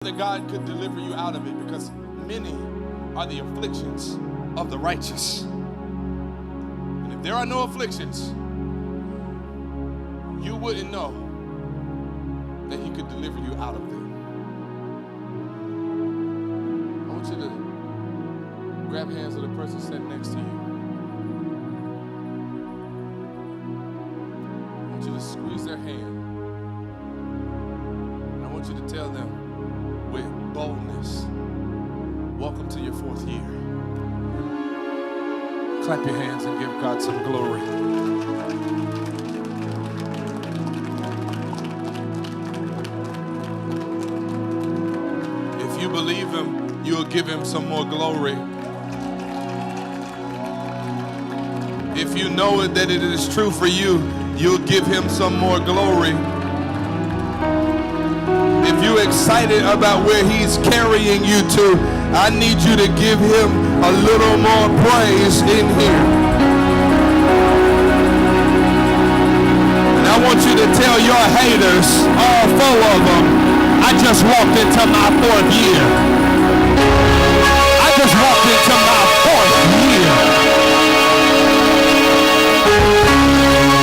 that God could deliver you out of it, because many are the afflictions of the righteous. And if there are no afflictions, you wouldn't know that he could deliver you out of them. I want you to grab hands of the person sitting next to you. I want you to squeeze their hand. And I want you to tell them with boldness, welcome to your 4th year. Clap your hands and give God some glory. If you believe him, you'll give him some more glory. If you know it that it is true for you, you'll give him some more glory. If you're excited about where he's carrying you to, I need you to give him a little more praise in here. And I want you to tell your haters, all 4 of them, I just walked into my 4th year. I just walked into my 4th year.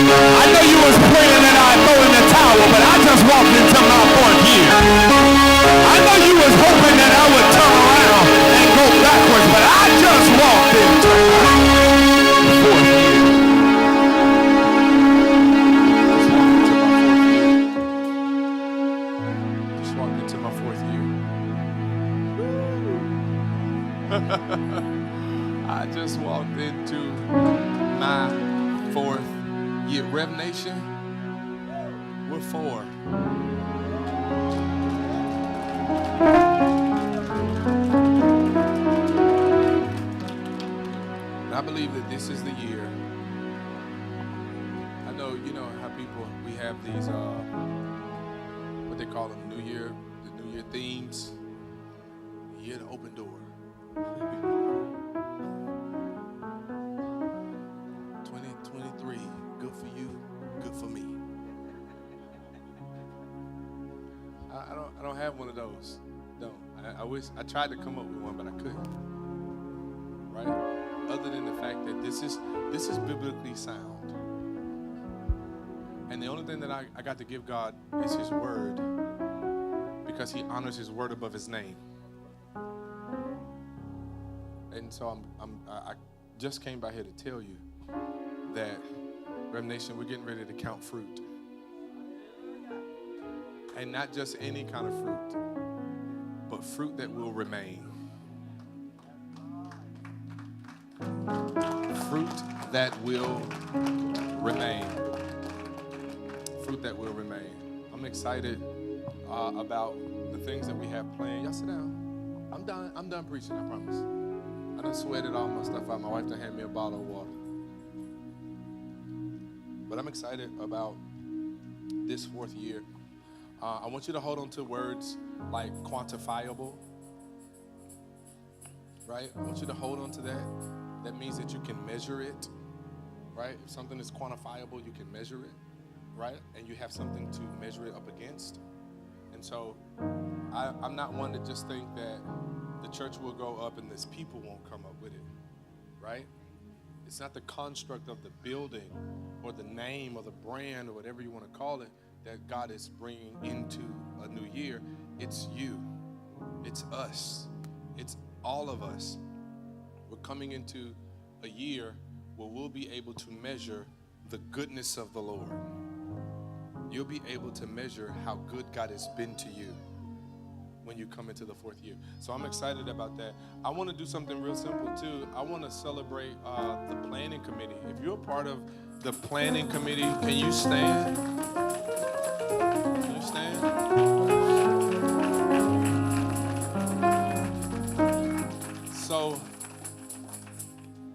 I know you was praying that I throw in the towel, but I just walked into my 4th year. I know you was hoping that I would turn around and go backwards, but I just walked into my 4th year. Just walked into my 4th year. I just walked into my 4th year. Rev Nation, we're 4. I believe that this is the year. I know, you know how we have these, what they call them, the New Year themes. The year to open door. 2023, good for you, good for me. I don't have one of those. No, I wish I tried to come up with one, but I couldn't. Right? Other than the fact that this is biblically sound. And the only thing that I got to give God is his word, because he honors his word above his name. And so I just came by here to tell you that, Rev Nation, we're getting ready to count fruit. And not just any kind of fruit, but fruit that will remain. Fruit that will remain. Fruit that will remain. I'm excited about the things that we have planned. Y'all sit down. I'm done preaching, I promise. I done sweated all my stuff out. My wife done handed me a bottle of water. But I'm excited about this 4th year. I want you to hold on to words like quantifiable. Right? I want you to hold on to that. That means that you can measure it, right? If something is quantifiable, you can measure it, right? And you have something to measure it up against. And so I'm not one to just think that the church will go up and this people won't come up with it, right? It's not the construct of the building or the name or the brand or whatever you want to call it that God is bringing into a new year. It's you. It's us. It's all of us. We're coming into a year where we'll be able to measure the goodness of the Lord. You'll be able to measure how good God has been to you when you come into the 4th year. So I'm excited about that. I want to do something real simple too. I want to celebrate the planning committee. If you're a part of the planning committee, can you stand? Can you stand? So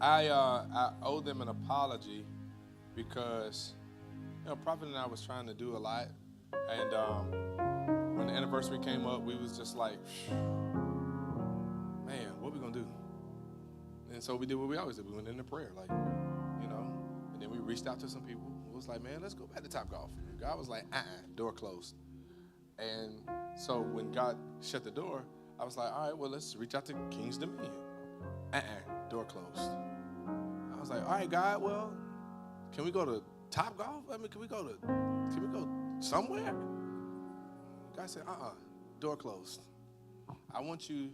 I owe them an apology because, Prophet and I was trying to do a lot, and when the anniversary came up, we was just like, man, what are we gonna do? And so we did what we always do. We went into prayer, and then we reached out to some people. It was like, man, let's go back to Topgolf. God was like, door closed. And so when God shut the door, I was like, all right, well, let's reach out to King's Dominion. Door closed. I was like, all right, God, well, can we go to Top Golf? I mean, can we go somewhere? God said, door closed. I want you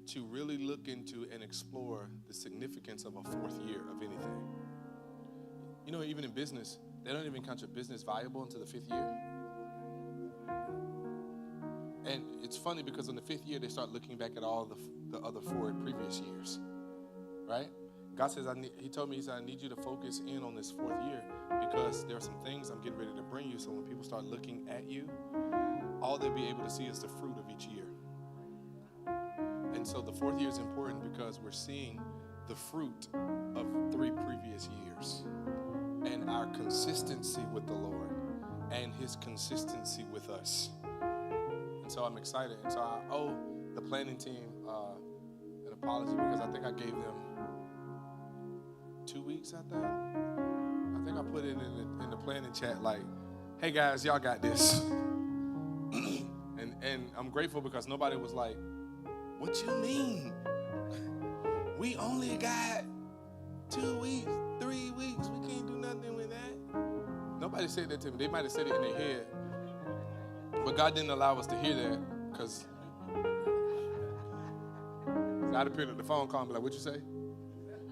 to really look into and explore the significance of a fourth year of anything. You know, even in business, they don't even count your business viable until the fifth year. And it's funny because in the fifth year, they start looking back at all the other 4 previous years, right? God says, He told me, He said, I need you to focus in on this 4th year because there are some things I'm getting ready to bring you. So when people start looking at you, all they'll be able to see is the fruit of each year. And so the 4th year is important because we're seeing the fruit of 3 previous years and our consistency with the Lord and His consistency with us. And so I'm excited. And so I owe the planning team an apology because I think I gave them 2 weeks, I think I put it in the planning chat like, hey guys, y'all got this. and I'm grateful because nobody was like, what you mean? We only got 2 weeks, 3 weeks. We can't do nothing with that. Nobody said that to me. They might have said it in their head. But God didn't allow us to hear that because I'd have picked up the phone call and be like, what'd you say?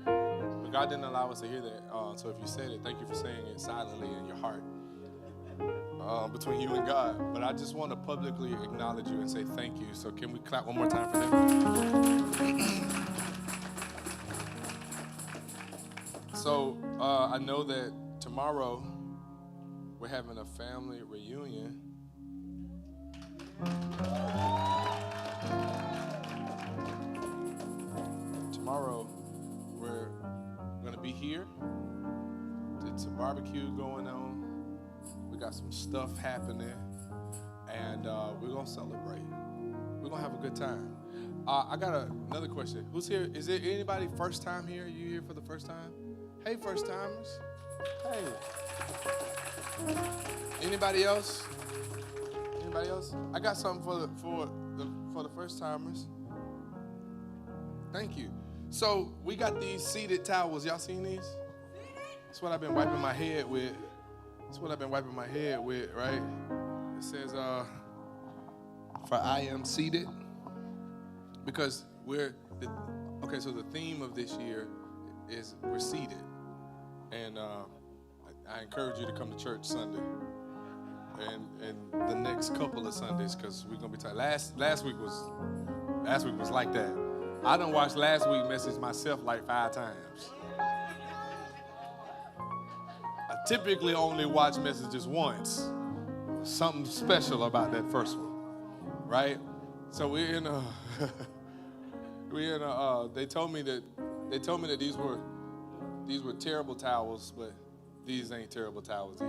But God didn't allow us to hear that. So if you said it, thank you for saying it silently in your heart between you and God. But I just want to publicly acknowledge you and say thank you. So can we clap one more time for them? So I know that tomorrow we're having a family reunion. Tomorrow we're going to be here. It's a barbecue going on. We got some stuff happening, and we're going to celebrate. We're going to have a good time. I got another question. Who's here? Is there anybody first time here? You here for the first time? Hey, first timers. Hey. Anybody else? Anybody else? I got something for the first timers. Thank you. So we got these seated towels. Y'all seen these? That's what I've been wiping my head with. Right? It says, for I am seated. Because so the theme of this year is we're seated. And I encourage you to come to church Sunday. And the next couple of Sundays, because we're going to be tired. Last week was like that. I done watched last week's message myself like 5 times. I typically only watch messages once. Something special about that first one, right? So we're in a they told me that these were terrible towels, but these ain't terrible towels.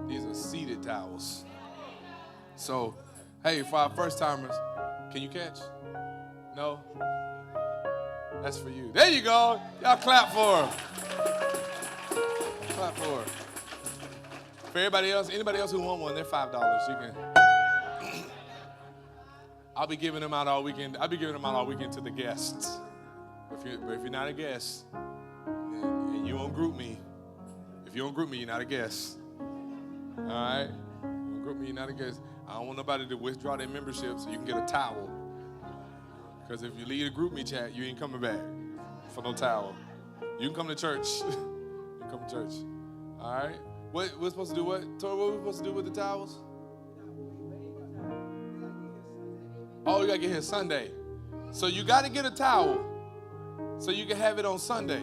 These are seated towels. So, hey, for our first timers, can you catch? No? That's for you. There you go. Y'all clap for them. Clap for them. For everybody else, anybody else who want one, they're $5. You can. I'll be giving them out all weekend. I'll be giving them out all weekend to the guests. But if you're not a guest, and you don't group me, if you don't group me, you're not a guest. All right? You don't group me, you're not a guest. I don't want nobody to withdraw their membership so you can get a towel. Because if you leave a group me chat, you ain't coming back for no towel. You can come to church. You can come to church. All right? We're supposed to do what? Tori, what are we supposed to do with the towels? Oh, you got to get here Sunday. So you got to get a towel so you can have it on Sunday.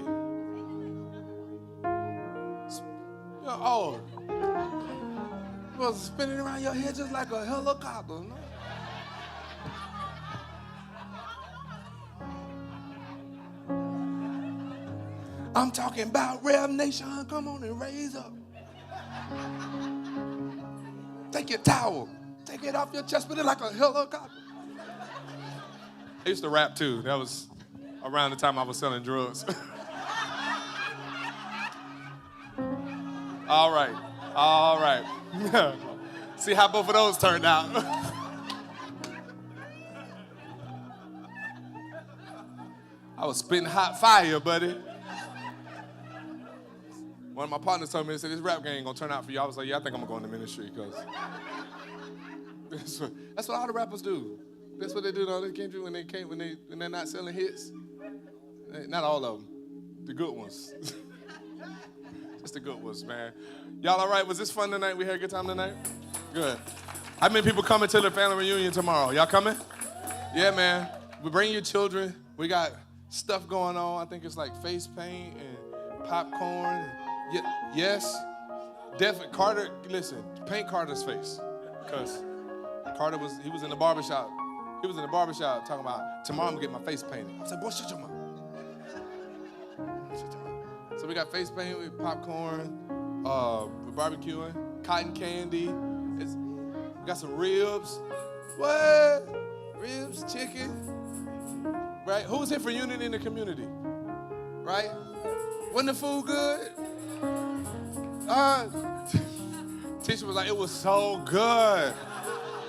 Oh, you're supposed to spin it around your head just like a helicopter. No? I'm talking about Rev Nation. Come on and raise up. Take your towel. Take it off your chest, put it like a helicopter. I used to rap too. That was around the time I was selling drugs. All right. See how both of those turned out. I was spitting hot fire, buddy. One of my partners told me, they said, this rap game ain't gonna turn out for you. I was like, yeah, I think I'm gonna go into ministry, because that's what all the rappers do. That's what they do, though. They can't do when they're not selling hits. Not all of them. The good ones. Just the good ones, man. Y'all all right? Was this fun tonight? We had a good time tonight? Good. How many people coming to the family reunion tomorrow? Y'all coming? Yeah, man. We bring your children. We got stuff going on. I think it's like face paint and popcorn. Yes. Definitely. Carter, listen, paint Carter's face. Because Carter was in the barbershop. He was in the barbershop talking about, tomorrow I'm going to get my face painted. I said, boy, shut your mouth. So we got face paint with popcorn, we're barbecuing, cotton candy. We got some ribs. What? Ribs, chicken. Right? Who's here for unity in the community? Right? Wasn't the food good? Tisha was like, it was so good.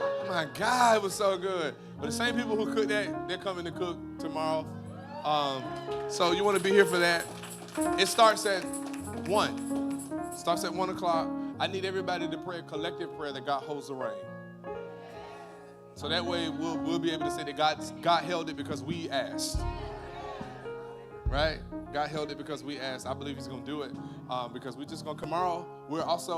Oh my God, it was so good. But the same people who cook that, they're coming to cook tomorrow. So you want to be here for that. It starts at 1. It starts at 1 o'clock. I need everybody to pray a collective prayer that God holds the rain. So that way we'll be able to say that God held it because we asked. Right? God held it because we asked. I believe he's going to do it because we're just going to, tomorrow, we're also